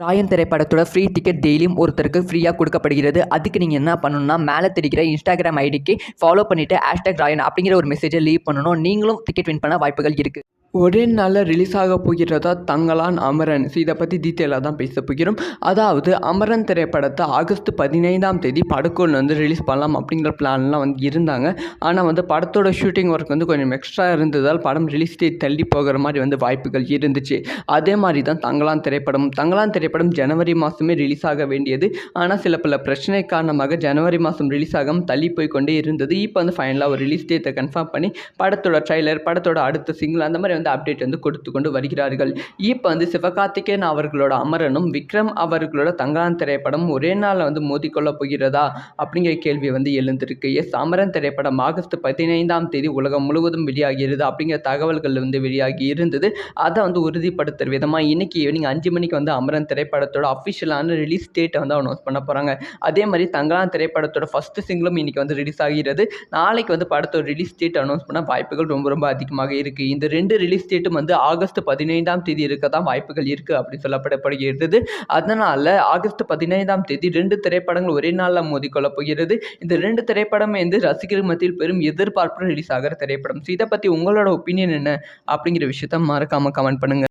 ராயன் திரைப்படத்தோட free ticket டெய்லியும் ஒருத்தருக்கு ஃப்ரீயாக கொடுக்கப்படுகிறது. அதுக்கு நீங்கள் என்ன பண்ணணும்னா, மேலே தெரிகிற இன்ஸ்டாகிராம் ஐடிக்கு ஃபாலோ பண்ணிவிட்டு #ராயன் அப்படிங்கிற ஒரு மெசேஜை லீவ் பண்ணணும். நீங்களும் டிக்கெட் வின் பண்ண வாய்ப்புகள் இருக்குது. ஒரே நாளில் ரிலீஸ் ஆக போகிறதா தங்கலான் அமரன். இதை பற்றி டீட்டெயிலாக தான் பேச போகிறோம். அதாவது அமரன் திரைப்படத்தை ஆகஸ்ட் 15ஆம் தேதி படக்குழு ரிலீஸ் பண்ணலாம் அப்படிங்கிற பிளான்லாம் இருந்தாங்க. ஆனால் படத்தோட ஷூட்டிங் ஒர்க் கொஞ்சம் எக்ஸ்ட்ரா இருந்ததால் படம் ரிலீஸ் டேட் தள்ளி போகிற மாதிரி வாய்ப்புகள் இருந்துச்சு. அதே மாதிரி தான் தங்கலான் திரைப்படம் ஜனவரி மாதமே ரிலீஸ் ஆக வேண்டியது. ஆனால் சில பல பிரச்சனை காரணமாக ஜனவரி மாதம் ரிலீஸ் ஆகாமல் தள்ளி போய் கொண்டே இருந்தது. இப்போ ஃபைனலாக ஒரு ரிலீஸ் டேட்டை கன்ஃபார்ம் பண்ணி படத்தோட ட்ரைலர், படத்தோட அடுத்த சிங்கிள் அந்த மாதிரி அப்டேட் கொடுத்து கொண்டு வருகிறார்கள். இப்போ சிவகார்த்திகேயன் அவர்களோட அமரனும் விக்ரம் அவர்களோட தங்கலான் திரைப்படம் ஒரே நாளில் மோதிக்கொள்ள போகிறதா அப்படிங்கிற கேள்வி எழுந்திருக்கு. அமரன் திரைப்படம் ஆகஸ்ட் 15ஆம் தேதி உலகம் முழுவதும் வெளியாகிறது அப்படிங்கிற தகவல்கள் வெளியாகி இருந்தது. அதை உறுதிப்படுத்துற விதமாக இன்னைக்கு ஈவினிங் 5 மணிக்கு அமரன் திரைப்படத்தோட அஃபிஷியலான ரிலீஸ் டேட்டை அனௌன்ஸ் பண்ண போகிறாங்க. அதே மாதிரி தங்கலான் திரைப்படத்தோட ஃபர்ஸ்ட் சிங்கிளும் இன்னைக்கு ரிலீஸ் ஆகிறது. நாளைக்கு படத்தோட ரிலீஸ் டேட் அனௌன்ஸ் பண்ண வாய்ப்புகள் ரொம்ப ரொம்ப அதிகமாக இருக்குது. இந்த 2 ரிலீஸ் டேட்டும் ஆகஸ்ட் 15ஆம் தேதி இருக்க தான் வாய்ப்புகள் இருக்குது அப்படி சொல்லப்படப்படுகிறது. அதனால் ஆகஸ்ட் 15ஆம் தேதி 2 திரைப்படங்கள் ஒரே நாளில் மோதிக்கொள்ள போகிறது. இந்த 2 திரைப்படம் ரசிகர்கள் மத்தியில் பெரும் எதிர்பார்ப்பு ரிலீஸ் ஆகிற திரைப்படம். இதை பற்றி உங்களோட ஒப்பீனியன் என்ன அப்படிங்கிற விஷயத்த மறக்காமல் கமெண்ட் பண்ணுங்கள்.